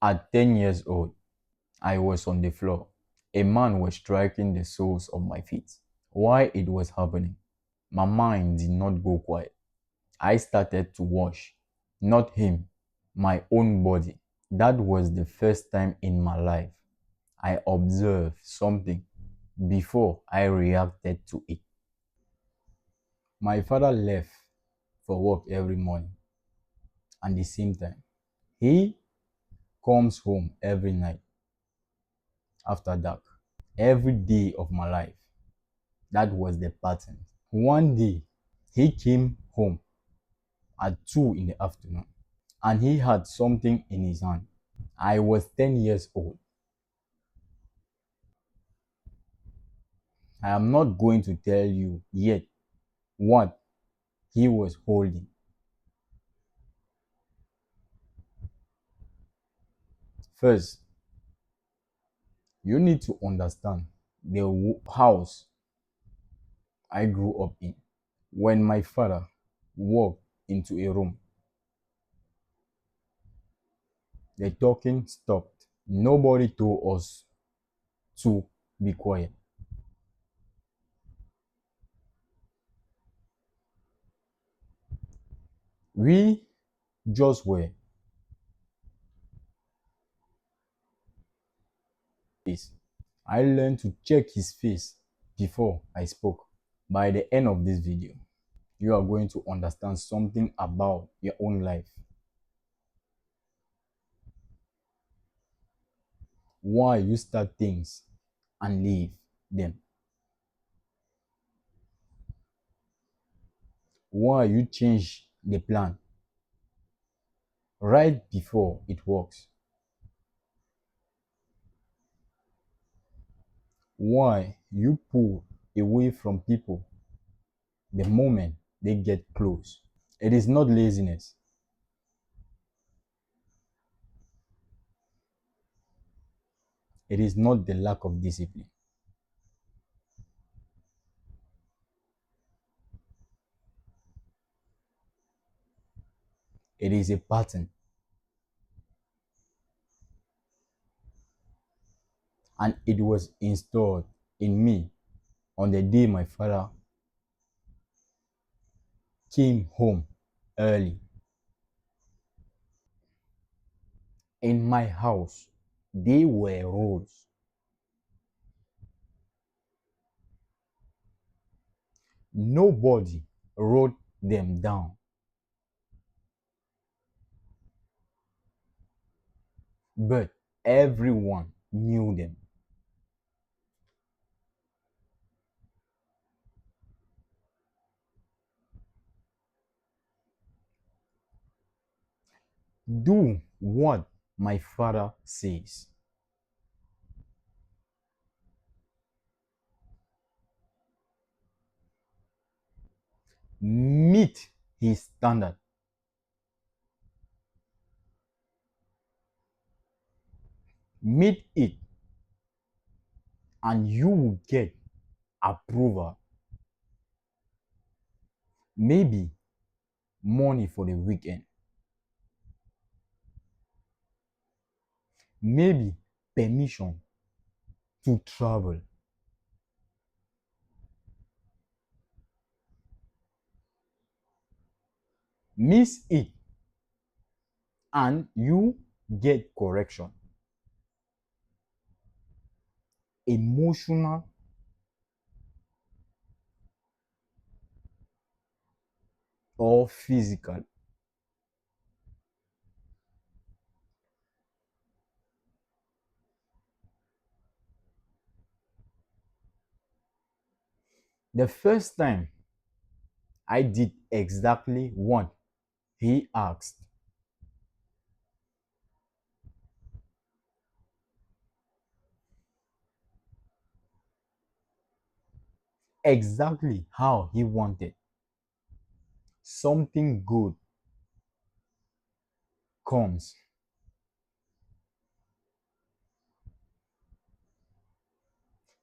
At 10 years old, I was on the floor. A man was striking the soles of my feet. While it was happening, my mind did not go quiet. I started to wash, not him, my own body. That was the first time in my life I observed something before I reacted to it. My father left for work every morning at the same time. He comes home every night after dark. Every day of my life, that was the pattern. One day, he came home at 2 in the afternoon and he had something in his hand. I was 10 years old. I am not going to tell you yet what he was holding. First, you need to understand the house I grew up in. When my father walked into a room, the talking stopped. Nobody told us to be quiet. We just were. This. I learned to check his face before I spoke. By the end of this video, you are going to understand something about your own life. Why you start things and leave them. Why you change the plan right before it works. Why you pull away from people the moment they get close. It is not laziness. It is not the lack of discipline. It is a pattern. And it was installed in me on the day my father came home early. In my house, they were rules. Nobody wrote them down, but everyone knew them. Do what my father says. Meet his standard. Meet it, and you will get approval. Maybe money for the weekend. Maybe permission to travel. Miss it, and you get correction. Emotional or physical. The first time I did exactly what he asked, exactly how he wanted, something good comes.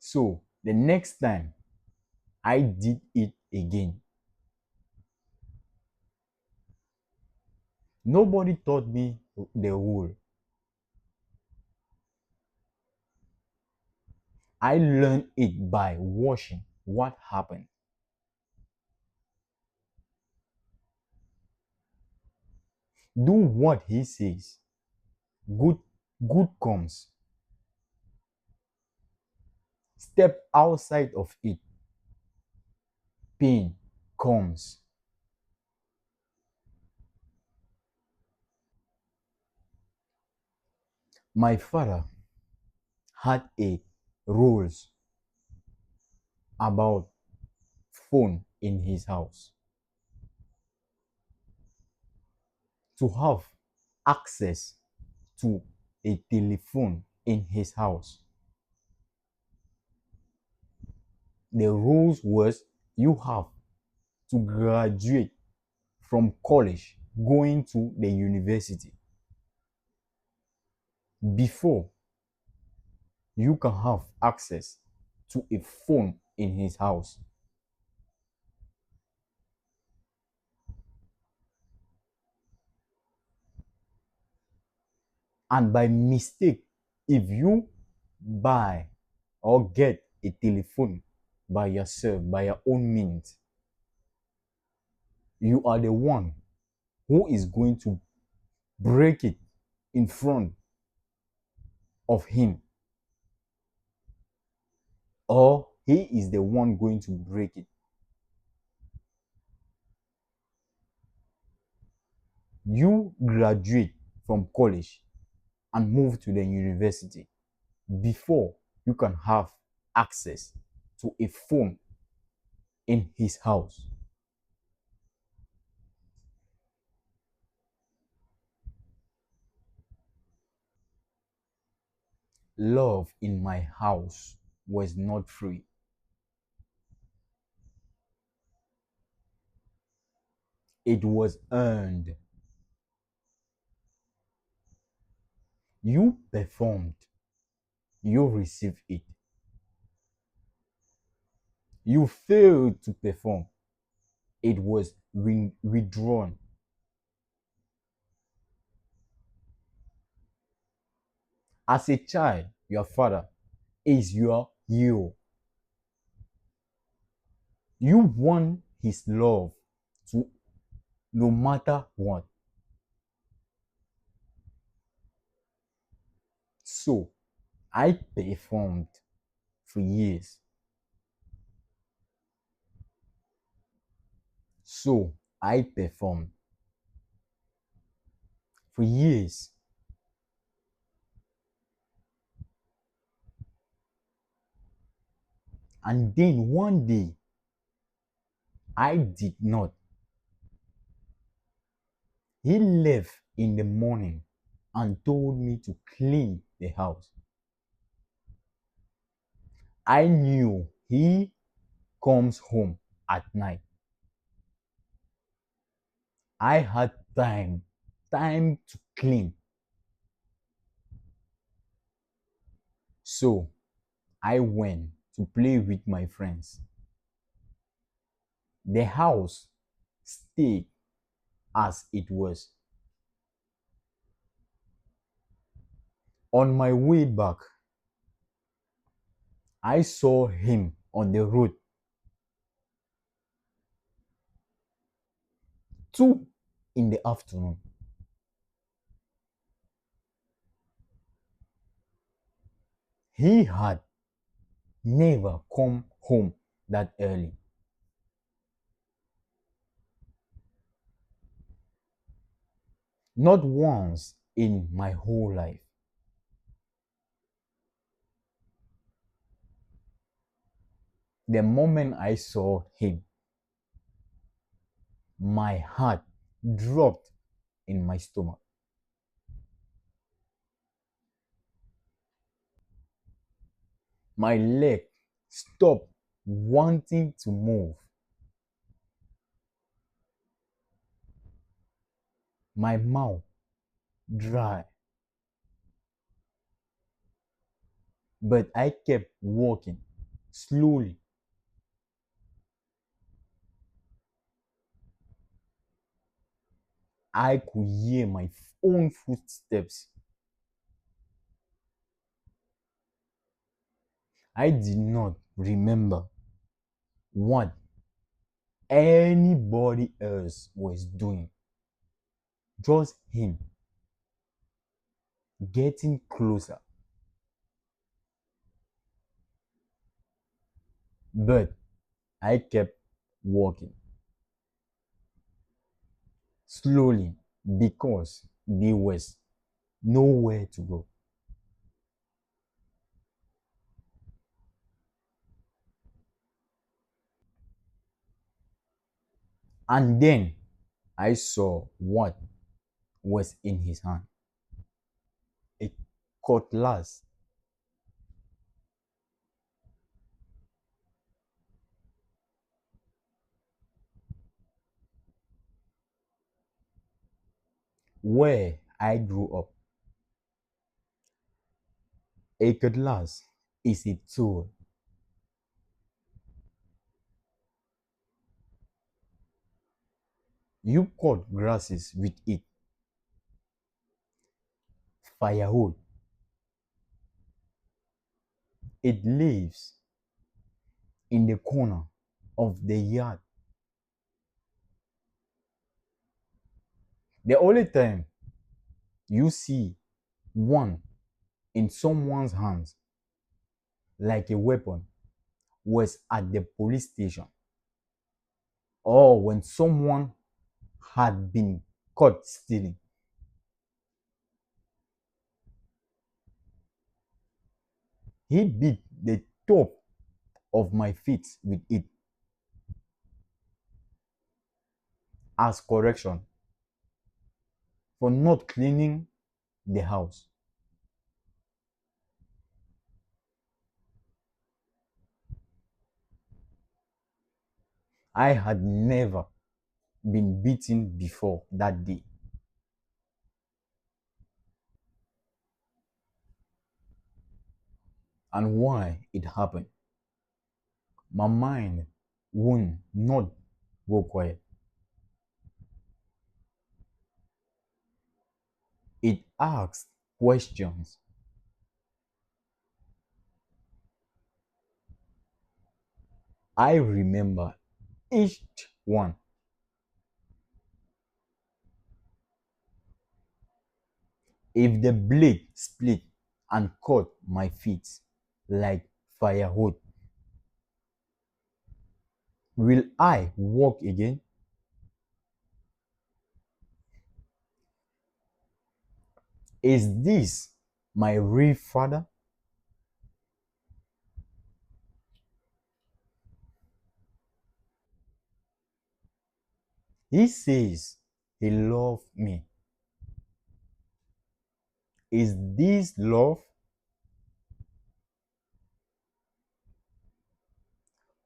So the next time I did it again, nobody taught me the rule. I learned it by watching what happened. Do what he says. Good good comes. Step outside of it. Pain comes. My father had a rules about phone in his house. To have access to a telephone in his house, the rules was you have to graduate from college going to the university before you can have access to a phone in his house. And by mistake, if you buy or get a telephone by yourself, by your own means, you are the one who is going to break it in front of him, or he is the one going to break it. You graduate from college and move to the university before you can have access to a phone in his house. Love in my house was not free. It was earned. You performed, you received it. You failed to perform, it was withdrawn. As a child, your father is your hero. You want his love to no matter what. So I performed for years. So I performed for years. And then one day, I did not. He left in the morning and told me to clean the house. I knew he comes home at night. I had time to clean. So I went to play with my friends. The house stayed as it was. On my way back, I saw him on the road. 2 in the afternoon. He had never come home that early. Not once in my whole life. The moment I saw him, my heart dropped in my stomach. My leg stopped wanting to move. My mouth dry. But I kept walking slowly. I could hear my own footsteps. I did not remember what anybody else was doing, just him getting closer. But I kept walking slowly because there was nowhere to go. And then I saw what was in his hand, a cutlass. Where I grew up, a cutlass is a tool. You cut grasses with it, firewood. It lives in the corner of the yard. The only time you see one in someone's hands like a weapon was at the police station or when someone had been caught stealing. He beat the top of my feet with it as correction for not cleaning the house. I had never been beaten before that day. And why it happened, my mind would not go quiet. It asked questions. I remember each one. If the blade split and cut my feet like firewood, will I walk again? Is this my real father? He says he loved me. Is this love?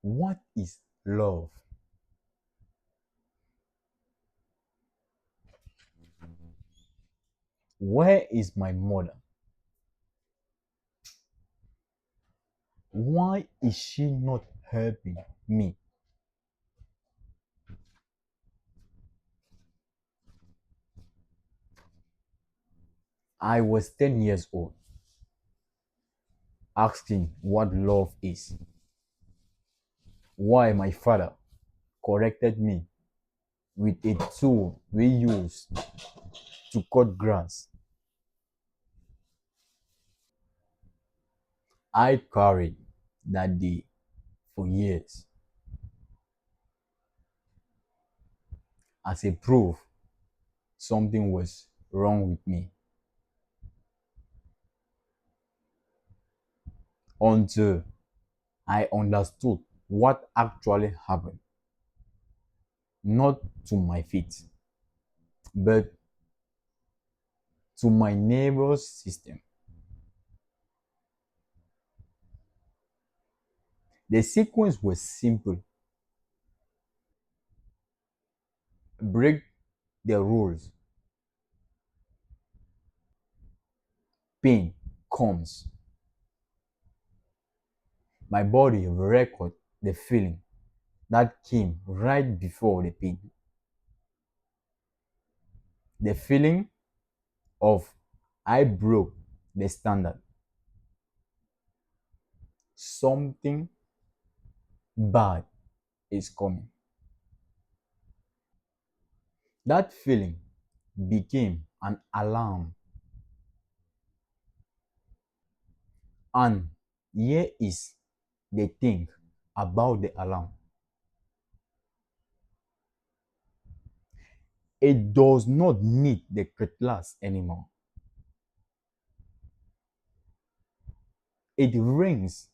What is love? Where is my mother? Why is she not helping me? I was 10 years old, asking what love is. Why my father corrected me with a tool we used to cut grass. I carried that day for years as a proof something was wrong with me until I understood what actually happened, not to my feet, but to my neighbor's system. The sequence was simple: break the rules, pain comes. My body record the feeling that came right before the pain. The feeling of I broke the standard. something bad is coming. That feeling became an alarm. And here is the thing about the alarm: it does not need the cutlass anymore. It rings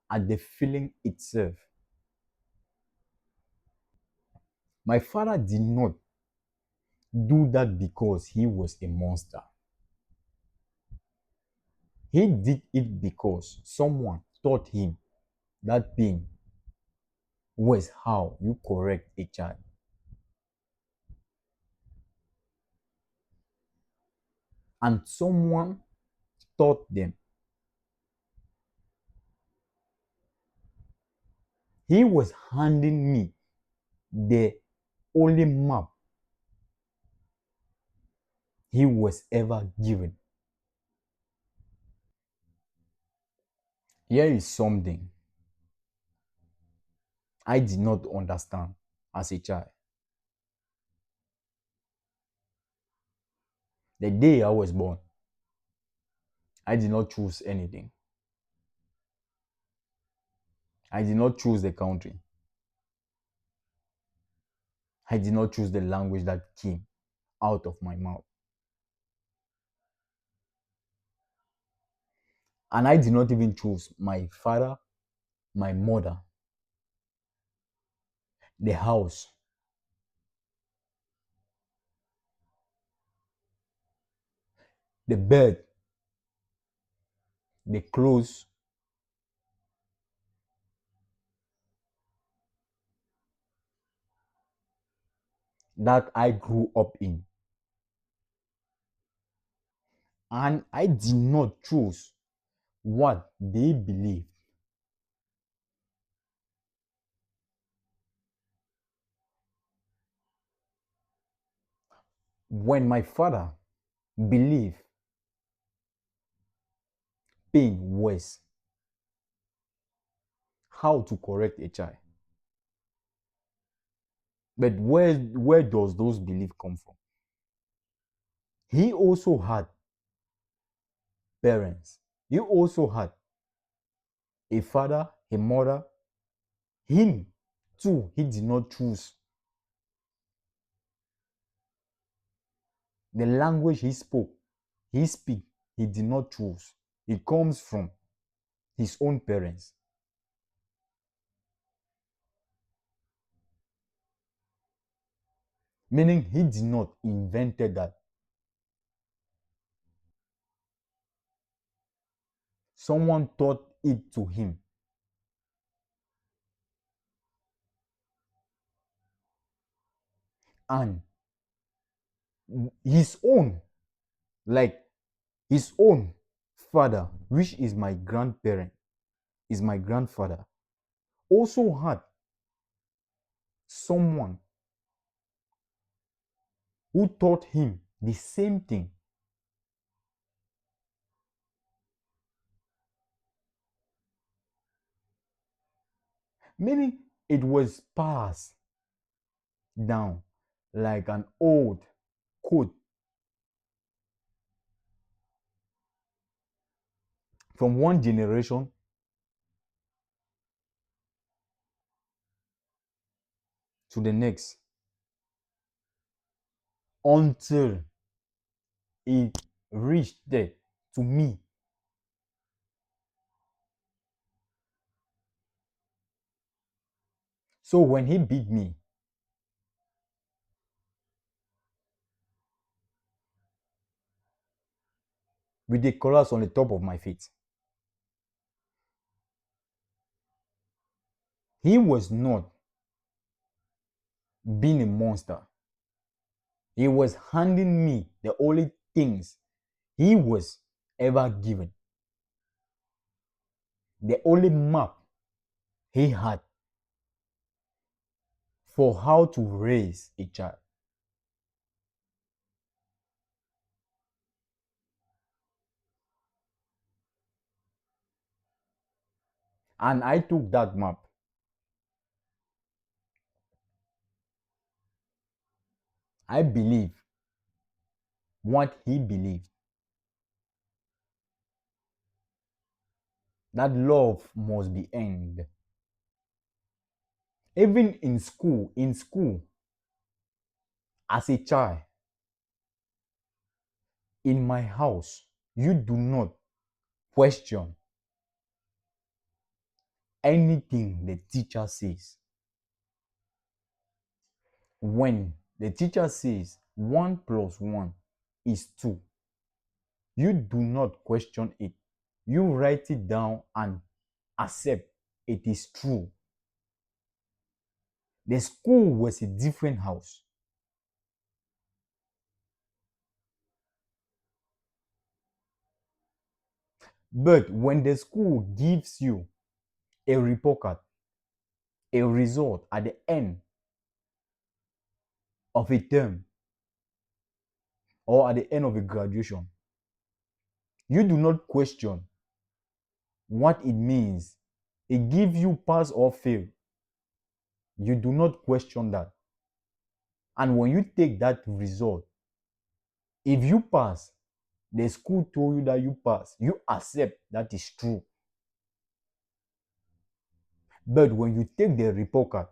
at the feeling itself. My father did not do that because he was a monster. He did it because someone taught him that pain was how you correct a child. And someone taught them. He was handing me the only map he was ever given. Here is something I did not understand as a child. The day I was born, I did not choose anything. I did not choose the country. I did not choose the language that came out of my mouth. And I did not even choose my father, my mother, the house, the bed, the clothes, that I grew up in. And I did not choose what they believed. When my father believed pain was how to correct a child. But where does those beliefs come from? He also had parents. He also had a father, a mother. Him too, he did not choose the language he spoke. He speak. He did not choose. It comes from his own parents. Meaning he did not invented that. Someone taught it to him. And his own, like his own father, which is my grandparent, is my grandfather, also had someone who taught him the same thing. Meaning it was passed down like an old code from one generation to the next until it reached there to me. So when he beat me, with the collars on the top of my feet, he was not being a monster. He was handing me the only things he was ever given, the only map he had for how to raise a child. And I took that map. I believe what he believed. That love must be earned. Even in school, as a child, in my house, you do not question anything the teacher says. When the teacher says 1 plus 1 is 2, you do not question it. You write it down and accept it is true. The school was a different house. But when the school gives you a report card, a result at the end of a term or at the end of a graduation, you do not question what it means. It gives you pass or fail. You do not question that. And when you take that result, if you pass, the school told you that you pass, you accept that is true. But when you take the report card,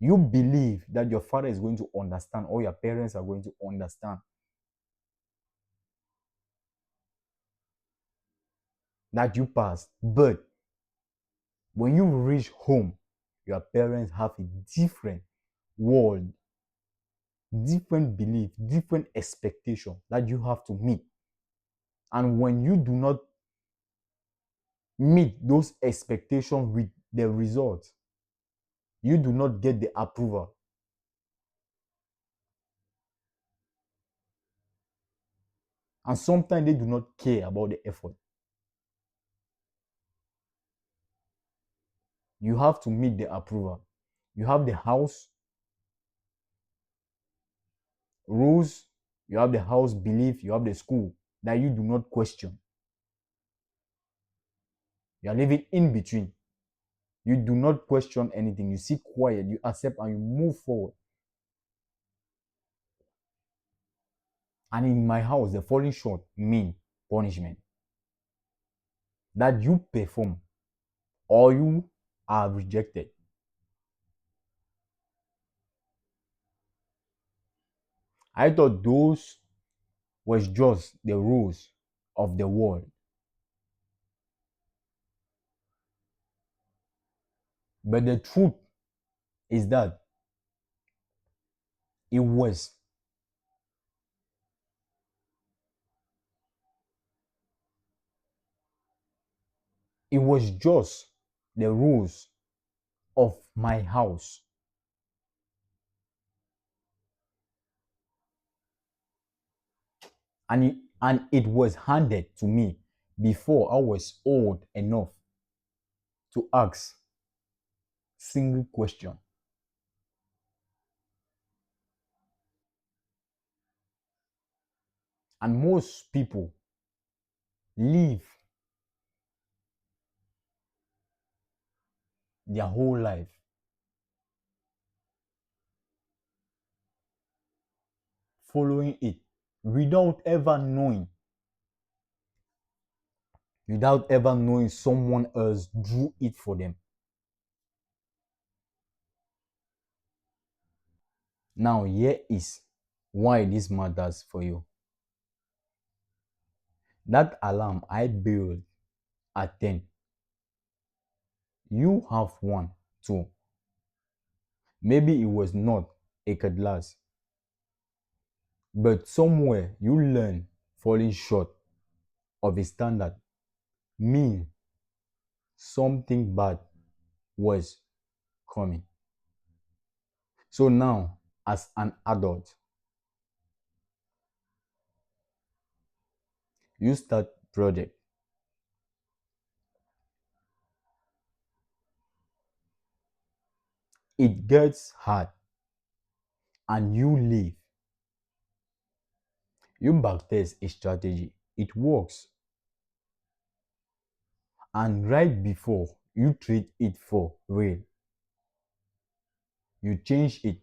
you believe that your father is going to understand or your parents are going to understand that you passed. But when you reach home, your parents have a different world, different belief, different expectation that you have to meet. And when you do not meet those expectations with the results, you do not get the approval. And sometimes they do not care about the effort. You have to meet the approval. You have the house rules, you have the house belief, you have the school that you do not question. You are living in between. You do not question anything. You sit quiet, you accept, and you move forward. And in my house, the falling short mean punishment. That you perform or you are rejected. I thought those was just the rules of the world. But the truth is that it was it was just the rules of my house. And it was handed to me before I was old enough to ask single question. And most people live their whole life following it without ever knowing, someone else drew it for them. Now, here is why this matters for you. That alarm I built at 10, you have one too. Maybe it was not a cutlass, but somewhere you learn falling short of a standard mean something bad was coming. So now, as an adult, you start project. It gets hard and you leave. You backtest a strategy. It works. And right before You treat it for real. You change it.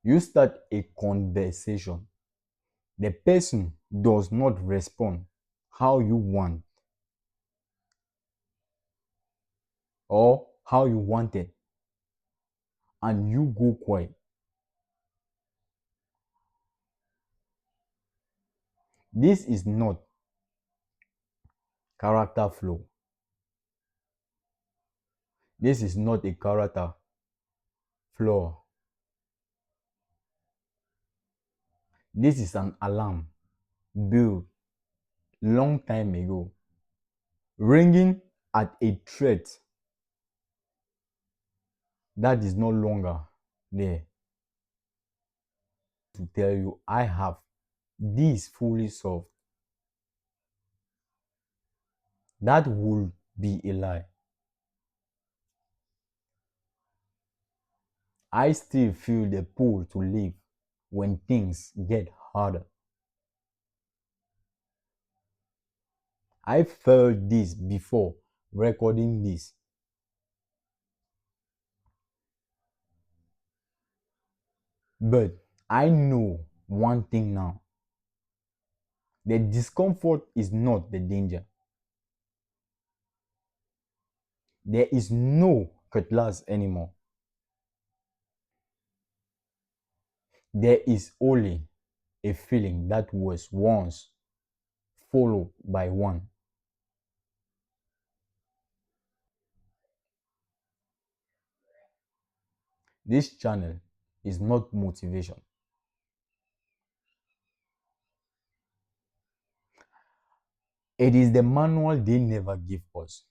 You start a conversation. The person does not respond how you want or how you wanted, and you go quiet. This is not character flow. This is not a character flaw. This is an alarm built long time ago, ringing at a threat that is no longer there to tell you, I have this fully solved. That would be a lie. I still feel the pull to live when things get harder. I felt this before recording this, but I know one thing now. The discomfort is not the danger. There is no cutlass anymore. There is only a feeling that was once followed by one. This channel is not motivation. It is the manual they never give us.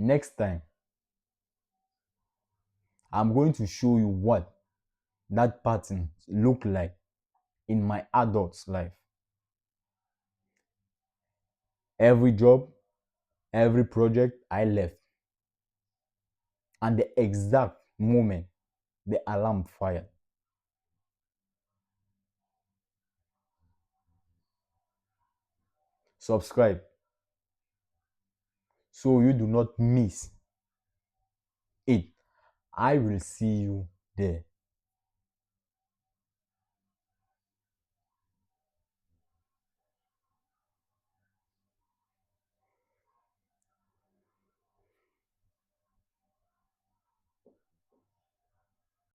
Next time, I'm going to show you what that pattern look like in my adult life. Every job, every project I left, and the exact moment the alarm fired. Subscribe so you do not miss it. I will see you there.